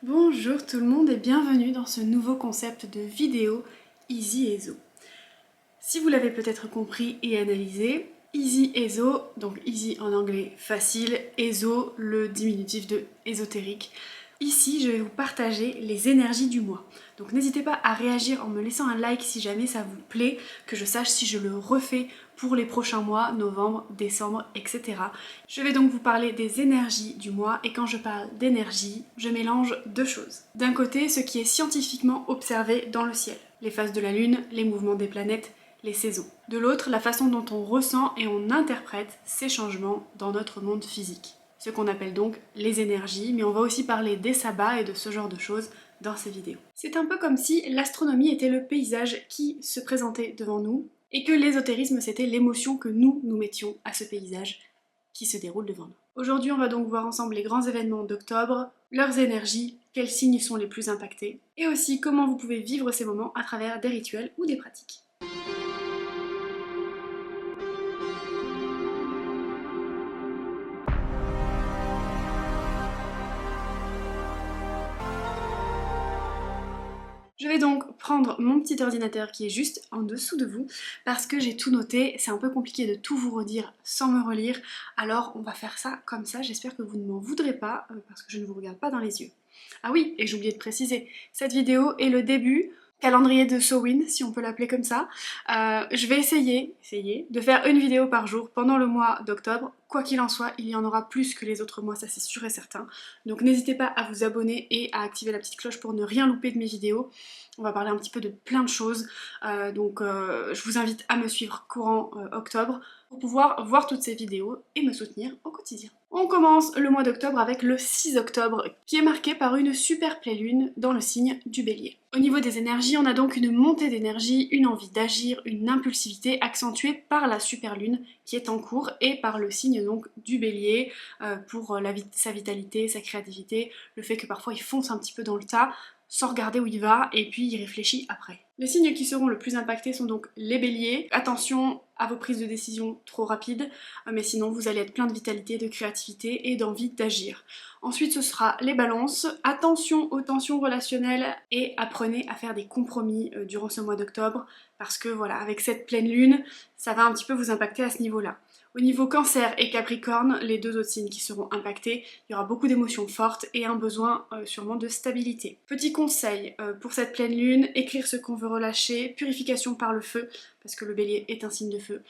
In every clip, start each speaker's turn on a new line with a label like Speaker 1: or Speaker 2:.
Speaker 1: Bonjour tout le monde et bienvenue dans ce nouveau concept de vidéo Easy Ezo. Si vous l'avez peut-être compris et analysé, Easy Ezo, donc Easy en anglais facile, Ezo le diminutif de ésotérique. Ici, je vais vous partager les énergies du mois. Donc n'hésitez pas à réagir en me laissant un like si jamais ça vous plaît, que je sache si je le refais pour les prochains mois, novembre, décembre, etc. Je vais donc vous parler des énergies du mois et quand je parle d'énergie, je mélange deux choses. D'un côté, ce qui est scientifiquement observé dans le ciel, les phases de la lune, les mouvements des planètes, les saisons. De l'autre, la façon dont on ressent et on interprète ces changements dans notre monde physique. Ce qu'on appelle donc les énergies, mais on va aussi parler des sabbats et de ce genre de choses dans ces vidéos. C'est un peu comme si l'astronomie était le paysage qui se présentait devant nous, et que l'ésotérisme c'était l'émotion que nous mettions à ce paysage qui se déroule devant nous. Aujourd'hui on va donc voir ensemble les grands événements d'octobre, leurs énergies, quels signes sont les plus impactés, et aussi comment vous pouvez vivre ces moments à travers des rituels ou des pratiques. Je vais donc prendre mon petit ordinateur qui est juste en dessous de vous parce que j'ai tout noté, c'est un peu compliqué de tout vous redire sans me relire, alors on va faire ça comme ça, j'espère que vous ne m'en voudrez pas parce que je ne vous regarde pas dans les yeux. Ah oui, et j'ai oublié de préciser, cette vidéo est le début, calendrier de Samhain, si on peut l'appeler comme ça. Je vais essayer de faire une vidéo par jour pendant le mois d'octobre. Quoi qu'il en soit, il y en aura plus que les autres mois, ça c'est sûr et certain. Donc n'hésitez pas à vous abonner et à activer la petite cloche pour ne rien louper de mes vidéos. On va parler un petit peu de plein de choses, je vous invite à me suivre courant octobre pour pouvoir voir toutes ces vidéos et me soutenir au quotidien. On commence le mois d'octobre avec le 6 octobre qui est marqué par une super pleine lune dans le signe du Bélier. Au niveau des énergies, on a donc une montée d'énergie, une envie d'agir, une impulsivité accentuée par la super lune qui est en cours et par le signe donc du Bélier pour sa vitalité, sa créativité, le fait que parfois il fonce un petit peu dans le tas sans regarder où il va et puis il réfléchit après. Les signes qui seront le plus impactés sont donc les béliers. Attention à vos prises de décision trop rapides, mais sinon vous allez être plein de vitalité, de créativité et d'envie d'agir. Ensuite ce sera les balances. Attention aux tensions relationnelles et apprenez à faire des compromis durant ce mois d'octobre parce que voilà, avec cette pleine lune, ça va un petit peu vous impacter à ce niveau-là. Au niveau cancer et capricorne, les deux autres signes qui seront impactés, il y aura beaucoup d'émotions fortes et un besoin sûrement de stabilité. Petit conseil pour cette pleine lune, écrire ce qu'on veut relâcher, purification par le feu, parce que le bélier est un signe de feu,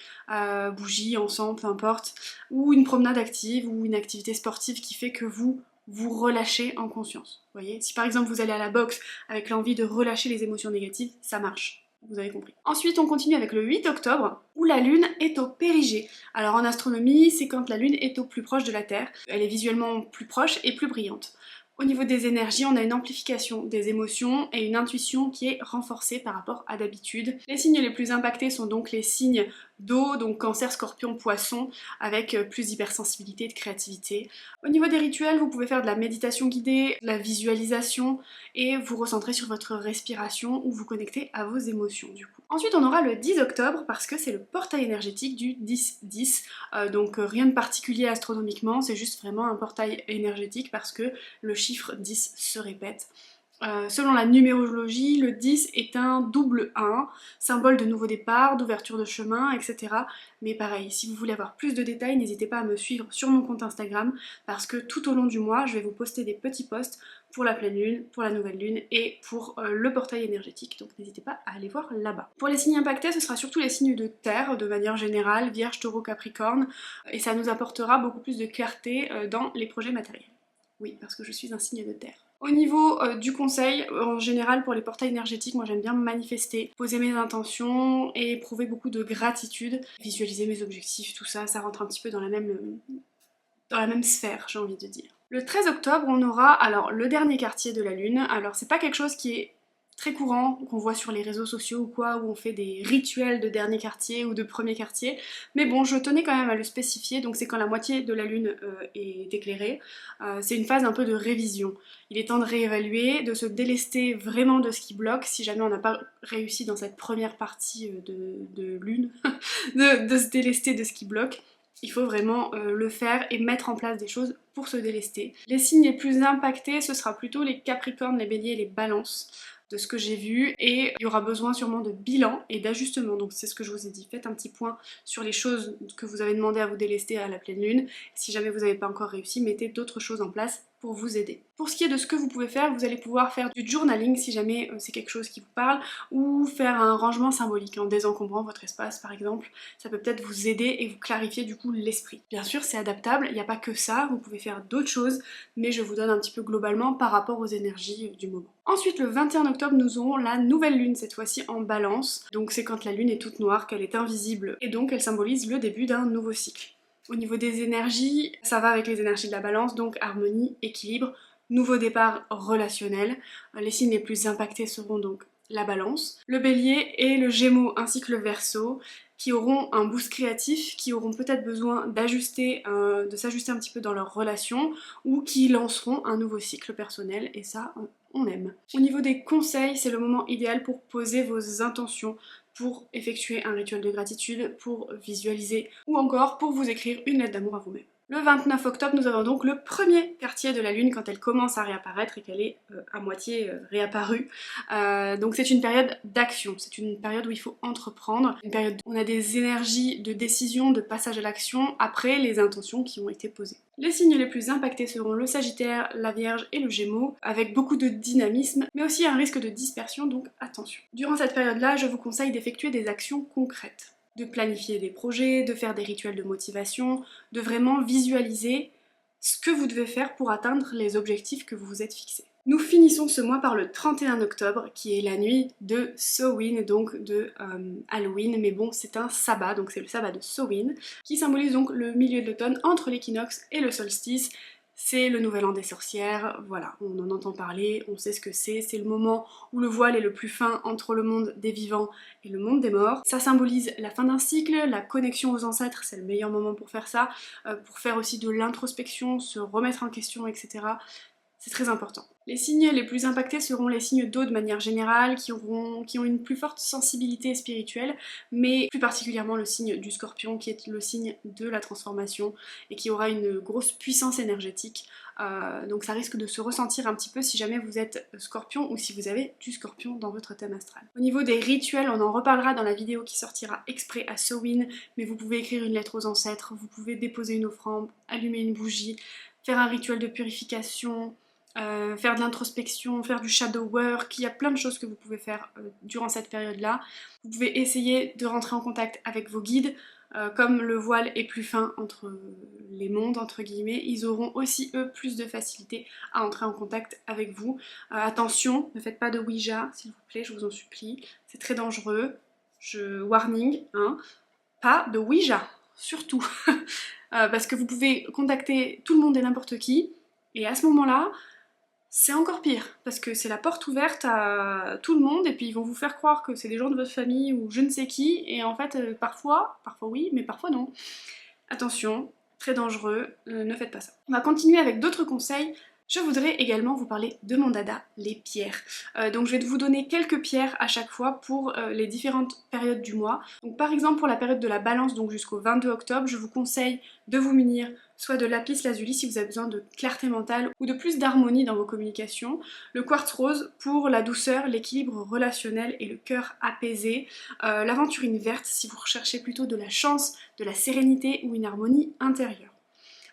Speaker 1: bougie, encens, peu importe, ou une promenade active ou une activité sportive qui fait que vous relâchez en conscience. Vous voyez, si par exemple vous allez à la boxe avec l'envie de relâcher les émotions négatives, ça marche. Vous avez compris. Ensuite, on continue avec le 8 octobre, où la Lune est au périgée. Alors en astronomie, c'est quand la Lune est au plus proche de la Terre. Elle est visuellement plus proche et plus brillante. Au niveau des énergies, on a une amplification des émotions et une intuition qui est renforcée par rapport à d'habitude. Les signes les plus impactés sont donc les signes d'eau, donc cancer, scorpion, poisson, avec plus d'hypersensibilité et de créativité. Au niveau des rituels, vous pouvez faire de la méditation guidée, de la visualisation et vous recentrer sur votre respiration ou vous connecter à vos émotions du coup. Ensuite on aura le 10 octobre parce que c'est le portail énergétique du 10-10, donc rien de particulier astronomiquement, c'est juste vraiment un portail énergétique parce que le chiffre 10 se répète. Selon la numérologie, le 10 est un double 1, symbole de nouveau départ, d'ouverture de chemin, etc. Mais pareil, si vous voulez avoir plus de détails, n'hésitez pas à me suivre sur mon compte Instagram parce que tout au long du mois, je vais vous poster des petits posts pour la pleine lune, pour la nouvelle lune et pour le portail énergétique. Donc n'hésitez pas à aller voir là-bas. Pour les signes impactés, ce sera surtout les signes de terre de manière générale, Vierge, Taureau, Capricorne, et ça nous apportera beaucoup plus de clarté dans les projets matériels. Oui, parce que je suis un signe de terre. Au niveau du conseil, en général pour les portails énergétiques, moi j'aime bien me manifester, poser mes intentions et éprouver beaucoup de gratitude, visualiser mes objectifs, tout ça, ça rentre un petit peu dans la même sphère, j'ai envie de dire. Le 13 octobre, on aura alors le dernier quartier de la Lune. Alors c'est pas quelque chose qui est très courant, qu'on voit sur les réseaux sociaux ou quoi, où on fait des rituels de dernier quartier ou de premier quartier, mais bon, je tenais quand même à le spécifier, donc c'est quand la moitié de la lune est éclairée, c'est une phase un peu de révision. Il est temps de réévaluer, de se délester vraiment de ce qui bloque, si jamais on n'a pas réussi dans cette première partie de lune, de se délester de ce qui bloque, Il faut vraiment le faire et mettre en place des choses pour se délester. Les signes les plus impactés, ce sera plutôt les Capricornes, les Béliers et les Balances, de ce que j'ai vu, et il y aura besoin sûrement de bilan et d'ajustement. Donc c'est ce que je vous ai dit, faites un petit point sur les choses que vous avez demandé à vous délester à la pleine lune. Si jamais vous n'avez pas encore réussi, mettez d'autres choses en place pour vous aider. Pour ce qui est de ce que vous pouvez faire, vous allez pouvoir faire du journaling si jamais c'est quelque chose qui vous parle, ou faire un rangement symbolique en désencombrant votre espace par exemple. Ça peut peut-être vous aider et vous clarifier du coup l'esprit. Bien sûr c'est adaptable, il n'y a pas que ça, vous pouvez faire d'autres choses, mais je vous donne un petit peu globalement par rapport aux énergies du moment. Ensuite le 21 octobre nous aurons la nouvelle lune, cette fois-ci en balance, donc c'est quand la lune est toute noire, qu'elle est invisible, et donc elle symbolise le début d'un nouveau cycle. Au niveau des énergies, ça va avec les énergies de la balance, donc harmonie, équilibre, nouveau départ relationnel. Les signes les plus impactés seront donc la balance, le bélier et le gémeaux ainsi que le verseau, qui auront un boost créatif, qui auront peut-être besoin d'ajuster, de s'ajuster un petit peu dans leur relation, ou qui lanceront un nouveau cycle personnel, et ça on aime. Au niveau des conseils, c'est le moment idéal pour poser vos intentions, pour effectuer un rituel de gratitude, pour visualiser ou encore pour vous écrire une lettre d'amour à vous-même. Le 29 octobre, nous avons donc le premier quartier de la lune quand elle commence à réapparaître et qu'elle est à moitié réapparue. Donc c'est une période d'action, c'est une période où il faut entreprendre, une période où on a des énergies de décision, de passage à l'action après les intentions qui ont été posées. Les signes les plus impactés seront le Sagittaire, la Vierge et le Gémeaux, avec beaucoup de dynamisme, mais aussi un risque de dispersion, donc attention. Durant cette période-là, je vous conseille d'effectuer des actions concrètes, de planifier des projets, de faire des rituels de motivation, de vraiment visualiser ce que vous devez faire pour atteindre les objectifs que vous vous êtes fixés. Nous finissons ce mois par le 31 octobre, qui est la nuit de Samhain, donc de Halloween, mais bon, c'est un sabbat, donc c'est le sabbat de Samhain, qui symbolise donc le milieu de l'automne entre l'équinoxe et le solstice. C'est le nouvel an des sorcières, voilà, on en entend parler, on sait ce que c'est le moment où le voile est le plus fin entre le monde des vivants et le monde des morts. Ça symbolise la fin d'un cycle, la connexion aux ancêtres, c'est le meilleur moment pour faire ça, pour faire aussi de l'introspection, se remettre en question, etc. C'est très important. Les signes les plus impactés seront les signes d'eau de manière générale, qui ont une plus forte sensibilité spirituelle, mais plus particulièrement le signe du Scorpion, qui est le signe de la transformation, et qui aura une grosse puissance énergétique. Donc ça risque de se ressentir un petit peu si jamais vous êtes Scorpion, ou si vous avez du Scorpion dans votre thème astral. Au niveau des rituels, on en reparlera dans la vidéo qui sortira exprès à Samhain, mais vous pouvez écrire une lettre aux ancêtres, vous pouvez déposer une offrande, allumer une bougie, faire un rituel de purification, faire de l'introspection, faire du shadow work, il y a plein de choses que vous pouvez faire durant cette période-là. Vous pouvez essayer de rentrer en contact avec vos guides, comme le voile est plus fin entre les mondes, entre guillemets, ils auront aussi eux plus de facilité à entrer en contact avec vous. Attention, ne faites pas de Ouija, s'il vous plaît, je vous en supplie, c'est très dangereux, warning, hein, pas de Ouija, surtout, parce que vous pouvez contacter tout le monde et n'importe qui, et à ce moment-là, c'est encore pire, parce que c'est la porte ouverte à tout le monde, et puis ils vont vous faire croire que c'est des gens de votre famille ou je ne sais qui, et en fait, parfois oui, mais parfois non. Attention, très dangereux, ne faites pas ça. On va continuer avec d'autres conseils. Je voudrais également vous parler de mon dada, les pierres. Donc je vais vous donner quelques pierres à chaque fois pour les différentes périodes du mois. Donc par exemple pour la période de la balance, donc jusqu'au 22 octobre, je vous conseille de vous munir soit de lapis lazuli si vous avez besoin de clarté mentale ou de plus d'harmonie dans vos communications, le quartz rose pour la douceur, l'équilibre relationnel et le cœur apaisé, l'aventurine verte si vous recherchez plutôt de la chance, de la sérénité ou une harmonie intérieure.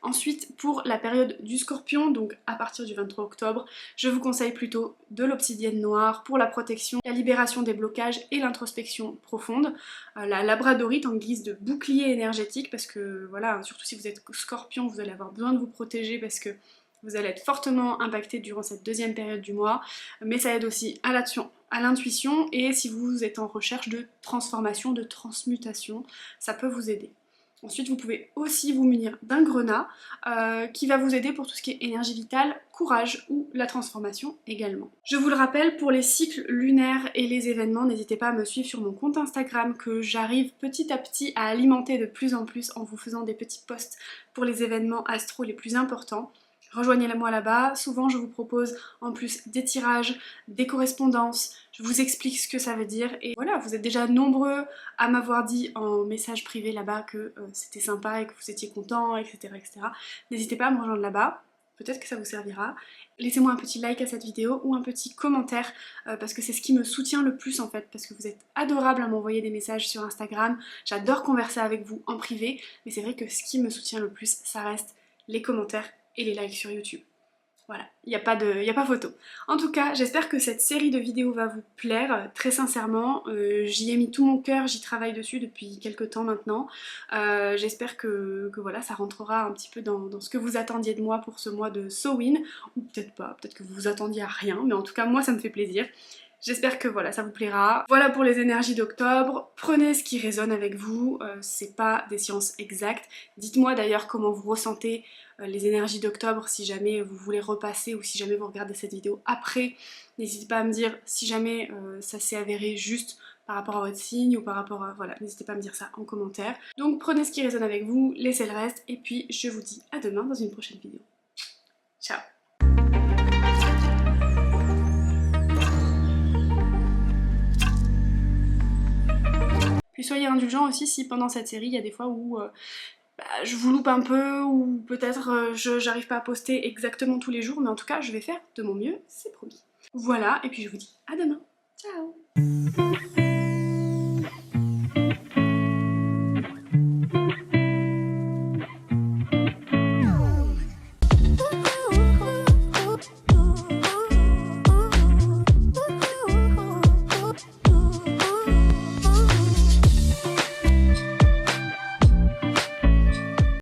Speaker 1: Ensuite, pour la période du Scorpion, donc à partir du 23 octobre, je vous conseille plutôt de l'obsidienne noire pour la protection, la libération des blocages et l'introspection profonde. La labradorite en guise de bouclier énergétique, parce que voilà, surtout si vous êtes Scorpion, vous allez avoir besoin de vous protéger parce que vous allez être fortement impacté durant cette deuxième période du mois, mais ça aide aussi à l'intuition, et si vous êtes en recherche de transformation, de transmutation, ça peut vous aider. Ensuite, vous pouvez aussi vous munir d'un grenat qui va vous aider pour tout ce qui est énergie vitale, courage ou la transformation également. Je vous le rappelle, pour les cycles lunaires et les événements, n'hésitez pas à me suivre sur mon compte Instagram que j'arrive petit à petit à alimenter de plus en plus en vous faisant des petits posts pour les événements astro les plus importants. rejoignez-moi là-bas. Souvent je vous propose en plus des tirages, des correspondances, je vous explique ce que ça veut dire et voilà, vous êtes déjà nombreux à m'avoir dit en message privé là-bas que c'était sympa et que vous étiez contents, etc. etc. N'hésitez pas à me rejoindre là-bas, peut-être que ça vous servira. Laissez-moi un petit like à cette vidéo ou un petit commentaire parce que c'est ce qui me soutient le plus en fait, parce que vous êtes adorables à m'envoyer des messages sur Instagram, j'adore converser avec vous en privé, mais c'est vrai que ce qui me soutient le plus, ça reste les commentaires et les likes sur YouTube. Voilà, il n'y a pas photo. En tout cas, j'espère que cette série de vidéos va vous plaire, très sincèrement. J'y ai mis tout mon cœur, j'y travaille dessus depuis quelques temps maintenant. J'espère que voilà, ça rentrera un petit peu dans ce que vous attendiez de moi pour ce mois de Sowin, ou peut-être pas, peut-être que vous vous attendiez à rien, mais en tout cas moi ça me fait plaisir. J'espère que voilà, ça vous plaira. Voilà pour les énergies d'octobre. Prenez ce qui résonne avec vous, c'est pas des sciences exactes. Dites-moi d'ailleurs comment vous ressentez les énergies d'octobre si jamais vous voulez repasser ou si jamais vous regardez cette vidéo après. N'hésitez pas à me dire si jamais ça s'est avéré juste par rapport à votre signe ou par rapport à... Voilà, n'hésitez pas à me dire ça en commentaire. Donc prenez ce qui résonne avec vous, laissez le reste et puis je vous dis à demain dans une prochaine vidéo. Ciao! Puis soyez indulgents aussi si pendant cette série il y a des fois où je vous loupe un peu ou peut-être j'arrive pas à poster exactement tous les jours, mais en tout cas je vais faire de mon mieux, c'est promis. Voilà, et puis je vous dis à demain. Ciao!